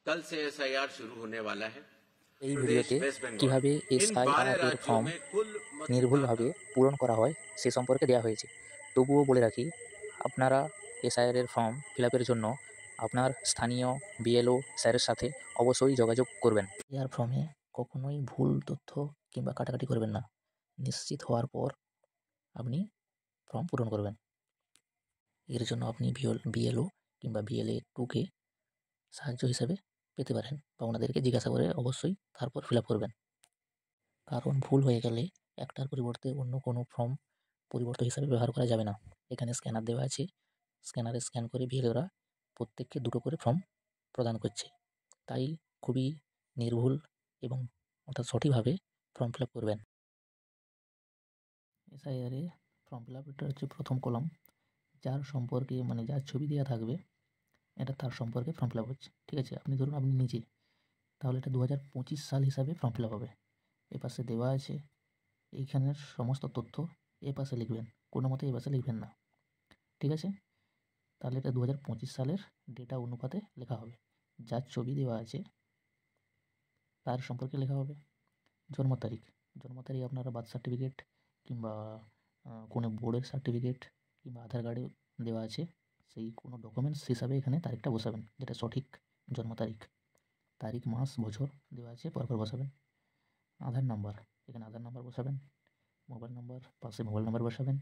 कल से एसआईआर शुरू होने वाला है। এই प्रदेश ভিডিওতে वेस्ट बंगाल কিভাবে इन 12 এসআইআর এর राज्यों ফর্ম में कुल নির্ভুলভাবে পূরণ করা হয় সে সম্পর্কে দেওয়া হয়েছে। তবুও বলে রাখি, আপনারা এসআইআর এর ফর্ম ফিল আপের জন্য আপনার স্থানীয় বিএলও স্যারের সাথে অবশ্যই যোগাযোগ করবেন। এআর ফর্মে কখনোই ভুল তথ্য কিংবা কাটাকাটি করবেন না। নিশ্চিত হওয়ার পর আপনি ফর্ম পূরণ করবেন। এর জন্য আপনি বিএলও কিংবা বিএলএ 2কে সাহায্য হিসেবে পেতে পারেন বা ওনাদেরকে জিজ্ঞাসা করে অবশ্যই তারপর ফিল আপ করবেন। কারণ ভুল হয়ে গেলে একটার পরিবর্তে অন্য কোনো ফর্ম পরিবর্তন হিসাবে ব্যবহার করা যাবে না। এখানে স্ক্যানার দেওয়া আছে, স্ক্যানারে স্ক্যান করে বিএলওরা প্রত্যেককে 2টো করে ফর্ম প্রদান করছে। তাই খুবই নির্ভুল এবং অর্থাৎ সঠিকভাবে ফর্ম ফিল আপ করবেন। এসআইআরে ফর্ম ফিল আপ এটা হচ্ছে প্রথম কলাম, যার সম্পর্কে মানে যার ছবি দেওয়া থাকবে এটা তার সম্পর্কে ফর্ম ফিল আপ হচ্ছে। ঠিক আছে, আপনি ধরুন আপনি নিজে, তাহলে এটা 2025 সাল হিসাবে ফর্ম ফিল আপ হবে। এপাশে দেওয়া আছে এইখানের সমস্ত তথ্য এ পাশে লিখবেন, কোনো মতে এ পাশে লিখবেন না। ঠিক আছে, তাহলে এটা 2025 সালের ডেটা অনুপাতে লেখা হবে। যার ছবি দেওয়া আছে তার সম্পর্কে লেখা হবে। জন্ম তারিখ আপনারা বার্থ সার্টিফিকেট কিংবা কোনো বোর্ডের সার্টিফিকেট কিংবা আধার কার্ডে দেওয়া আছে, সেই কোনো ডকুমেন্টস হিসাবে এখানে তারিখটা বসাবেন, যেটা সঠিক জন্ম তারিখ। তারিখ, মাস, বছর দেওয়া আছে, পরপর বসাবেন। আধার নাম্বার, এখানে আধার নাম্বার বসাবেন। মোবাইল নাম্বার, পাশে মোবাইল নাম্বার বসাবেন।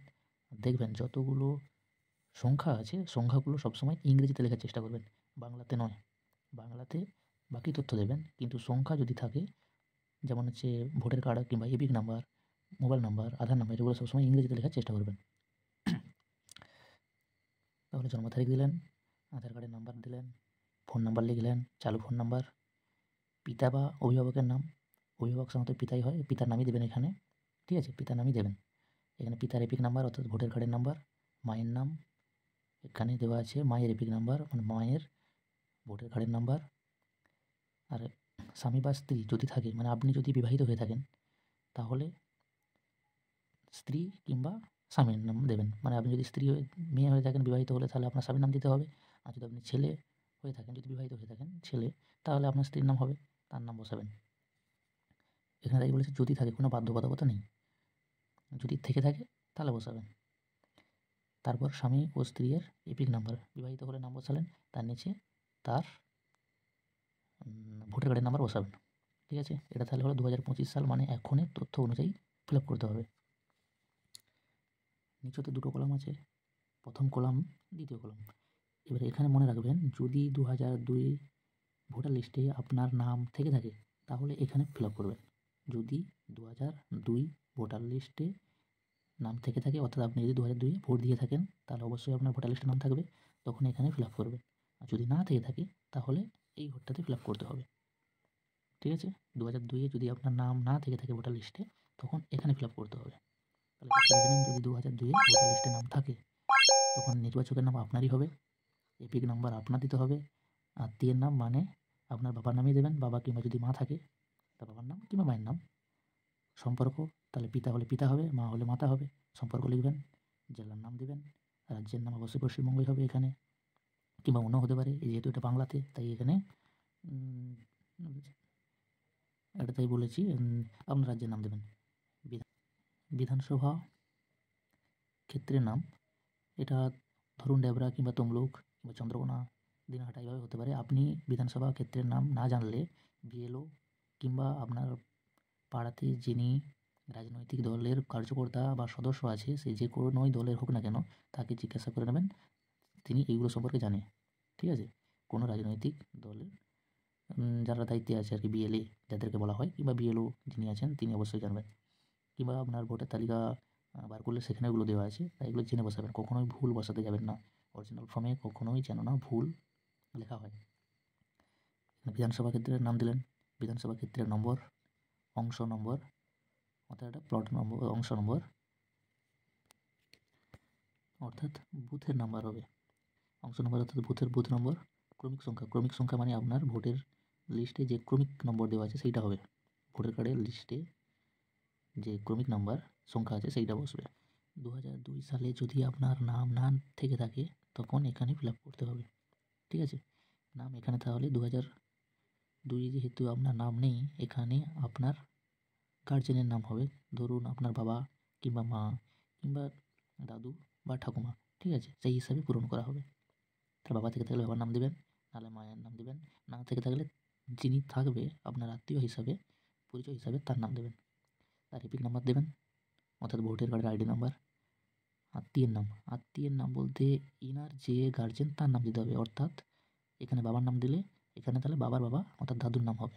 দেখবেন যতগুলো সংখ্যা আছে সংখ্যাগুলো সবসময় ইংরেজিতে লেখার চেষ্টা করবেন, বাংলাতে নয়। বাংলাতে বাকি তথ্য দেবেন, কিন্তু সংখ্যা যদি থাকে, যেমন হচ্ছে ভোটার কার্ড কিংবা এপিক নাম্বার, মোবাইল নাম্বার, আধার নাম্বার, এগুলো সবসময় ইংরেজিতে লেখার চেষ্টা করবেন। তাহলে জন্ম তারিখ দিলেন, আধার কার্ডের নাম্বার দিলেন, ফোন নাম্বার লিখলেন, চালু ফোন নাম্বার, পিতা বা অভিভাবকের নাম, অভিভাবক সাধারণত পিতাই হয়, পিতার নামই দেবেন এখানে। ঠিক আছে, পিতার নামই দেবেন। এখানে পিতার এপিক নাম্বার অর্থাৎ ভোটার কার্ডের নাম্বার, মায়ের নাম, এখানে দেওয়া আছে মায়ের এপিক নাম্বার মানে মায়ের ভোটার কার্ডের নাম্বার। আর স্বামী বা স্ত্রী যদি থাকে, মানে আপনি যদি বিবাহিত হয়ে থাকেন তাহলে স্ত্রী কিংবা স্বামীর নাম দেবেন। মানে আপনি যদি স্ত্রী হয়ে মেয়ে হয়ে থাকেন বিবাহিত হলে, তাহলে আপনার স্বামীর নাম দিতে হবে। আর যদি আপনি ছেলে হয়ে থাকেন, যদি বিবাহিত হয়ে থাকেন ছেলে, তাহলে আপনার স্ত্রীর নাম হবে, তার নাম বসাবেন। এখানে তাই বলেছে যদি থাকে, কোনো বাধ্যবাধকতা নেই, যদি থেকে থাকে তাহলে বসাবেন। তারপর স্বামী ও স্ত্রীর এপিক নাম্বার, বিবাহিত হলে নাম বসালেন, তার নিচে তার ভোটার কার্ডের নাম্বার বসাবেন। ঠিক আছে, এটা তাহলে হলো 2025 সাল, মানে এখনের তথ্য অনুযায়ী ফিল আপ করতে হবে। নিচেতে 2টো কলাম আছে, প্রথম কলাম, দ্বিতীয় কলাম। এবারে এখানে মনে রাখবেন, যদি 2002 ভোটার লিস্টে আপনার নাম থেকে থাকে তাহলে এখানে ফিল আপ করবেন। যদি 2002 ভোটার লিস্টে নাম থেকে থাকে, অর্থাৎ আপনি যদি 2002 ভোট দিয়ে থাকেন তাহলে অবশ্যই আপনার ভোটার লিস্টে নাম থাকবে, তখন এখানে ফিল আপ করবেন। আর যদি না থেকে থাকে তাহলে এই ঘরটাতে ফিল আপ করতে হবে। ঠিক আছে, 2002 যদি আপনার নাম না থেকে থাকে ভোটার লিস্টে, তখন এখানে ফিল আপ করতে হবে। তাহলে এখানে যদি 2002 ভোটার লিস্টে নাম থাকে, তখন নির্বাচকের নাম আপনারই হবে, এপিক নাম্বার আপনার দিতে হবে, আত্মীয়ের নাম মানে আপনার বাবার নামই দেবেন, বাবা কিংবা যদি মা থাকে তার বাবার নাম কিংবা মায়ের নাম। সম্পর্ক, তাহলে পিতা হলে পিতা হবে, মা হলে মাতা হবে, সম্পর্ক লিখবেন। জেলার নাম দেবেন, রাজ্যের নাম অবশ্যই পশ্চিমবঙ্গই হবে এখানে, কিংবা অন্য হতে পারে, যেহেতু এটা বাংলাতে তাই এখানে এটা তাই বলেছি, আপনার রাজ্যের নাম দেবেন। বিধানসভা ক্ষেত্রের নাম, এটা ধরুন ডেবরা কিংবা তমলুক কিংবা চন্দ্রকোনা, দিনহাটা এইভাবে হতে পারে। আপনি বিধানসভা ক্ষেত্রের নাম না জানলে বিএলও কিংবা আপনার পাড়াতে যিনি রাজনৈতিক দলের কার্যকর্তা বা সদস্য আছে, সে যে কোনোই দলের হোক না কেন, তাকে জিজ্ঞাসা করে নেবেন, তিনি এইগুলো সম্পর্কে জানে। ঠিক আছে, কোনো রাজনৈতিক দলের যারা দায়িত্বে আছে আর কি, বিএলএ যাদেরকে বলা হয়, কিংবা বিএলও যিনি আছেন তিনি অবশ্যই জানবেন। কিংবা আপনার ভোটার তালিকা বার করলে সেখানে ওগুলো দেওয়া আছে, তাই এগুলো জেনে বসাবেন, কখনোই ভুল বসাতে যাবেন না। অরিজিনাল ফর্মে কখনোই যেন না ভুল লেখা হয়। বিধানসভা ক্ষেত্রের নাম দিলেন, বিধানসভা ক্ষেত্রের নম্বর, অংশ নম্বর, অর্থাৎ এটা প্লট নম্বর, অংশ নম্বর অর্থাৎ বুথের নাম্বার হবে। অংশ নম্বর অর্থাৎ বুথ নম্বর। ক্রমিক সংখ্যা মানে আপনার ভোটের লিস্টে যে ক্রমিক নম্বর দেওয়া আছে সেইটা হবে, ভোটার কার্ডের লিস্টে যে ক্রমিক নাম্বার সংখ্যা আছে সেইটা বসবে। 2002 সালে যদি আপনার নাম না থেকে থাকে তখন এখানে ফিল আপ করতে হবে। ঠিক আছে, নাম এখানে তাহলে 2 যেহেতু আপনার নাম নেই, এখানে আপনার গার্জেনের নাম হবে। ধরুন আপনার বাবা কিংবা মা কিংবা দাদু বা ঠাকুমা, ঠিক আছে? সেই হিসাবে পূরণ করা হবে। তার বাবা থেকে থাকলে বাবার নাম দেবেন, নাহলে মায়ের নাম দেবেন। না থেকে থাকলে যিনি থাকবে আপনার আত্মীয় হিসাবে, পরিচয় হিসাবে তার নাম দেবেন। তার এপিক নাম্বার দেবেন, অর্থাৎ ভোটার কার্ডের আইডি নাম্বার। আত্মীয়ের নাম বলতে ইনার যে গার্জেন তার নাম দিতে হবে, অর্থাৎ এখানে বাবার নাম দিলে এখানে তাহলে বাবার বাবা অর্থাৎ দাদুর নাম হবে।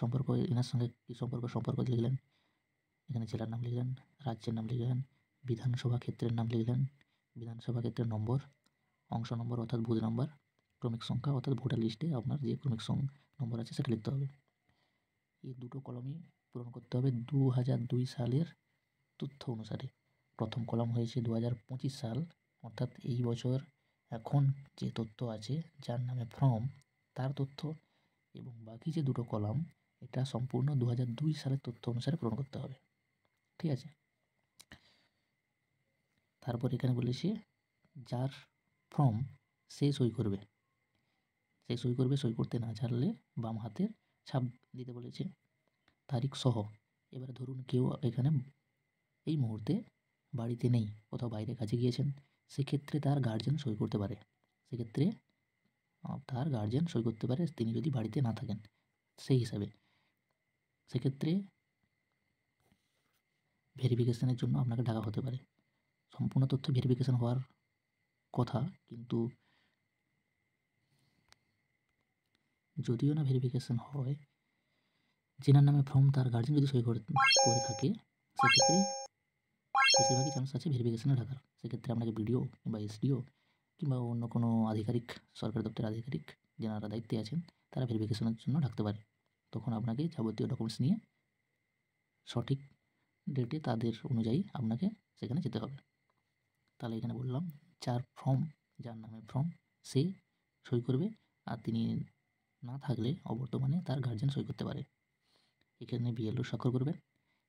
সম্পর্ক এনার সঙ্গে কী সম্পর্ক লিখলেন। এখানে জেলার নাম লিখলেন, রাজ্যের নাম লিখলেন, বিধানসভা ক্ষেত্রের নাম লিখলেন, বিধানসভা ক্ষেত্রের নম্বর, অংশ নম্বর অর্থাৎ বুথ নাম্বার, ক্রমিক সংখ্যা অর্থাৎ ভোটার লিস্টে আপনার যে ক্রমিক নম্বর আছে সেটা লিখতে হবে। এই দুটো কলমই পূরণ করতে হবে 2002 সালের তথ্য অনুসারে। প্রথম কলাম হয়েছে 2025 সাল, অর্থাৎ এই বছর এখন যে তথ্য আছে যার নামে ফর্ম তার তথ্য, এবং বাকি যে দুটো কলাম এটা সম্পূর্ণ 2002 সালের তথ্য অনুসারে পূরণ করতে হবে, ঠিক আছে? তারপর এখানে বলেছে যার ফর্ম সে সই করবে। সই করতে না জানলে বাম হাতের ছাপ দিতে বলেছে, তারিখ সহ। এবারে ধরুন কেউ এখানে এই মুহূর্তে বাড়িতে নেই, কোথাও বাইরে কাজে গিয়েছেন, সেক্ষেত্রে তার গার্জেন সই করতে পারে। তিনি যদি বাড়িতে না থাকেন সেই হিসাবে। সেক্ষেত্রে ভেরিফিকেশনের জন্য আপনাকে ডাকা হতে পারে। সম্পূর্ণ তথ্য ভেরিফিকেশন হওয়ার কথা, কিন্তু যদিও না ভেরিফিকেশন হয়, যেনার নামে ফর্ম তার গার্জেন যদি সই করে থাকে সেক্ষেত্রে বেশিরভাগই চান্স আছে ভেরিফিকেশনে ডাকার। সেক্ষেত্রে আপনাকে বিডিও কিংবা এসডিও কিংবা অন্য কোনো আধিকারিক, সরকারি দপ্তরের আধিকারিক যেনারা দায়িত্বে আছেন তারা ভেরিফিকেশনের জন্য ডাকতে পারে। তখন আপনাকে যাবতীয় ডকুমেন্টস নিয়ে সঠিক ডেটে তাদের অনুযায়ী আপনাকে সেখানে যেতে হবে। তাহলে এখানে বললাম যার নামে ফর্ম সে সই করবে, আর তিনি না থাকলে অবর্তমানে তার গার্জেন সই করতে পারে। এখানে বিএলও স্বাক্ষর করবে।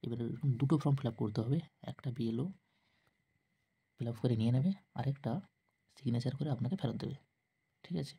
এবারে এরকম দুটো ফর্ম ফিল আপ করতে হবে, একটা বিএলও ফিল আপ করে নিয়ে নেবে, আরেকটা সিগনেচার করে আপনাকে ফেরত দেবে, ঠিক আছে?